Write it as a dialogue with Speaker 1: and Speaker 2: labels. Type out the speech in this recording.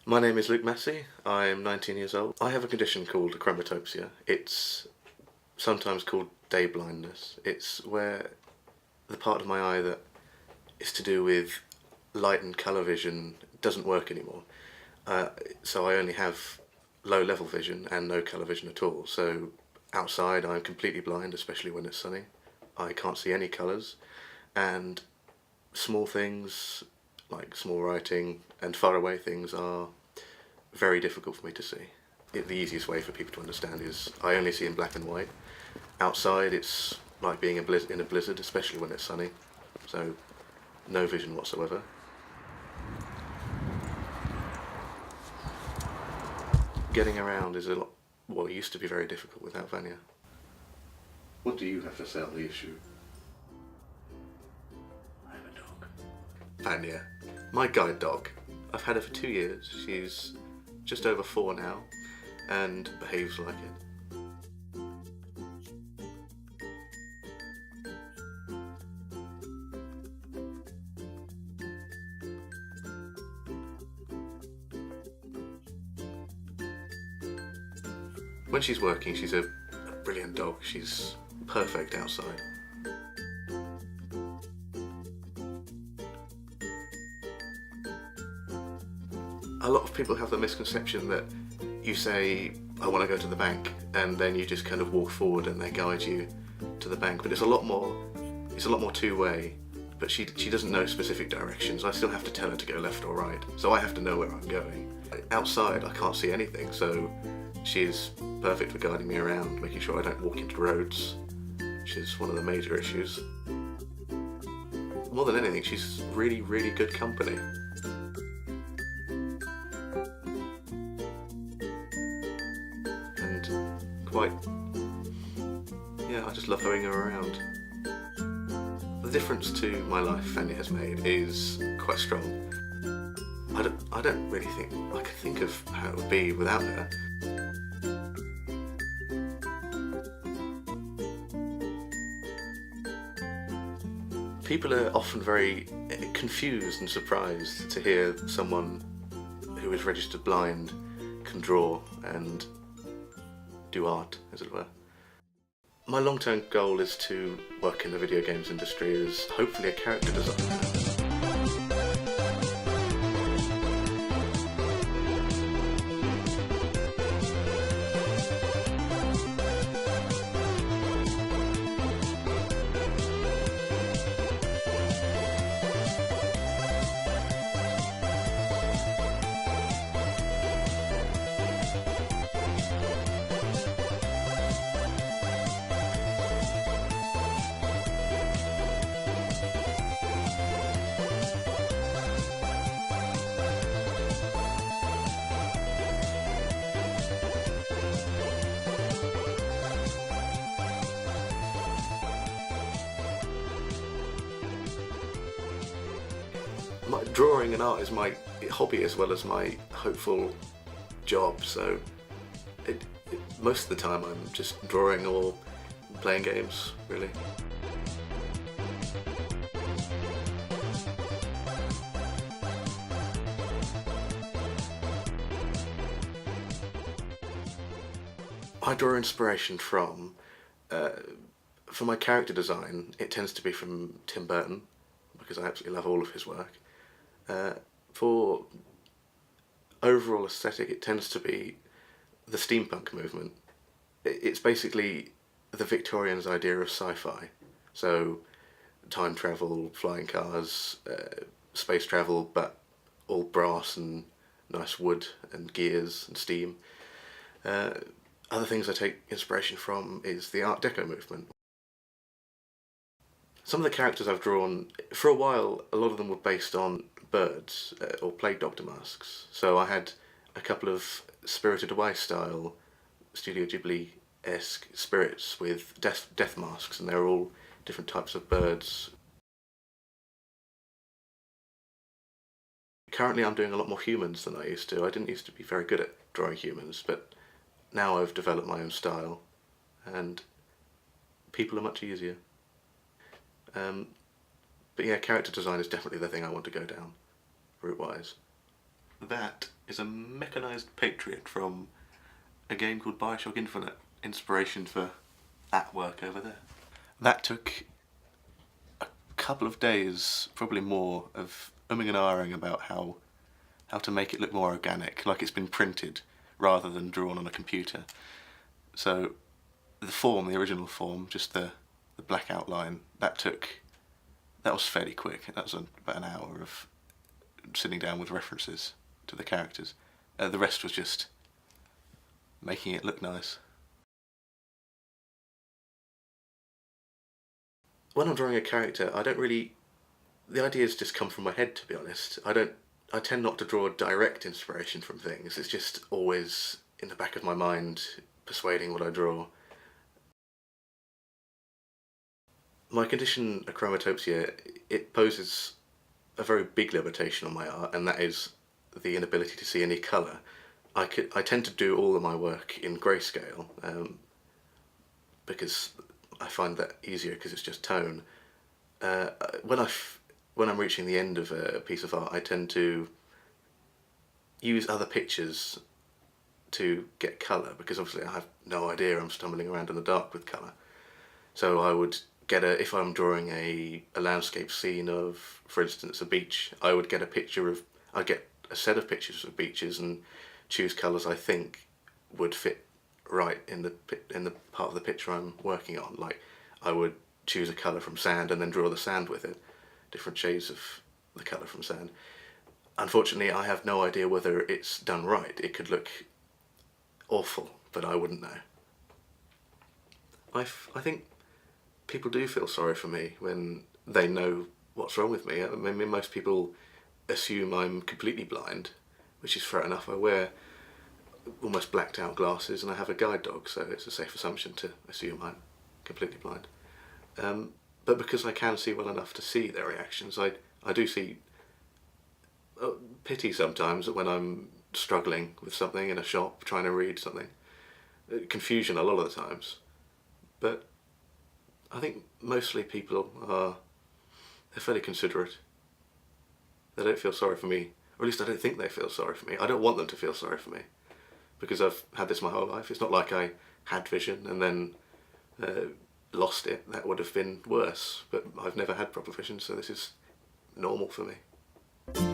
Speaker 1: My name is Luke Massey. I'm 19 years old. I have a condition called Achromatopsia. It's sometimes called day blindness. It's where the part of my eye that is to do with light and colour vision doesn't work anymore. So I only have low level vision and no colour vision at all. So outside I'm completely blind, especially when it's sunny. I can't see any colours, and small things like small writing and far away things are very difficult for me to see. The easiest way for people to understand is I only see in black and white. Outside it's like being in a blizzard, especially when it's sunny, so no vision whatsoever. Getting around is it used to be very difficult without Vania. What do you have to say on the issue? I have a dog. Vania, my guide dog. I've had her for 2 years. She's just over 4 now and behaves like it. When she's working, she's a brilliant dog. She's perfect outside. A lot of people have the misconception that you say, I want to go to the bank, and then you just kind of walk forward and they guide you to the bank. But it's a lot more two-way. But she doesn't know specific directions. I still have to tell her to go left or right. So I have to know where I'm going. Outside, I can't see anything, so she's perfect for guiding me around, making sure I don't walk into roads, which is one of the major issues. More than anything, she's really, really good company. And I just love having her around. The difference to my life Vania has made is quite strong. I don't really think I could think of how it would be without her. People are often very confused and surprised to hear someone who is registered blind can draw and do art, as it were. My long-term goal is to work in the video games industry as hopefully a character designer. My drawing and art is my hobby as well as my hopeful job, so most of the time I'm just drawing or playing games, really. I draw inspiration from, for my character design, it tends to be from Tim Burton, because I absolutely love all of his work. For overall aesthetic, it tends to be the steampunk movement. It's basically the Victorians' idea of sci-fi. So time travel, flying cars, space travel, but all brass and nice wood and gears and steam. Other things I take inspiration from is the Art Deco movement. Some of the characters I've drawn, for a while, a lot of them were based on birds or plague doctor masks. So I had a couple of Spirited Away style, Studio Ghibli-esque spirits with death masks, and they're all different types of birds. Currently I'm doing a lot more humans than I used to. I didn't used to be very good at drawing humans, but now I've developed my own style, and people are much easier. But yeah, character design is definitely the thing I want to go down, route-wise. That is a mechanised Patriot from a game called Bioshock Infinite, inspiration for that work over there. That took a couple of days, probably more, of umming and ahhing about how to make it look more organic, like it's been printed rather than drawn on a computer. So the form, the original form, just the black outline, that was fairly quick. That was about an hour of sitting down with references to the characters. The rest was just making it look nice. When I'm drawing a character, the ideas just come from my head, to be honest. I tend not to draw direct inspiration from things. It's just always in the back of my mind, persuading what I draw. My condition, achromatopsia, it poses a very big limitation on my art, and that is the inability to see any colour. I tend to do all of my work in grayscale, because I find that easier because it's just tone. When I'm reaching the end of a piece of art, I tend to use other pictures to get colour, because obviously I have no idea, I'm stumbling around in the dark with colour. So I would if I'm drawing a landscape scene of, for instance, a beach, I'd get a set of pictures of beaches and choose colours I think would fit right in the part of the picture I'm working on. Like, I would choose a colour from sand and then draw the sand with it, different shades of the colour from sand. Unfortunately, I have no idea whether it's done right. It could look awful, but I wouldn't know. I think people do feel sorry for me when they know what's wrong with me. I mean, most people assume I'm completely blind, which is fair enough. I wear almost blacked out glasses and I have a guide dog, so it's a safe assumption to assume I'm completely blind. But because I can see well enough to see their reactions, I do see pity sometimes when I'm struggling with something in a shop, trying to read something. Confusion a lot of the times. But I think mostly people they're fairly considerate. They don't feel sorry for me, or at least I don't think they feel sorry for me. I don't want them to feel sorry for me, because I've had this my whole life. It's not like I had vision and then lost it. That would have been worse, but I've never had proper vision, so this is normal for me.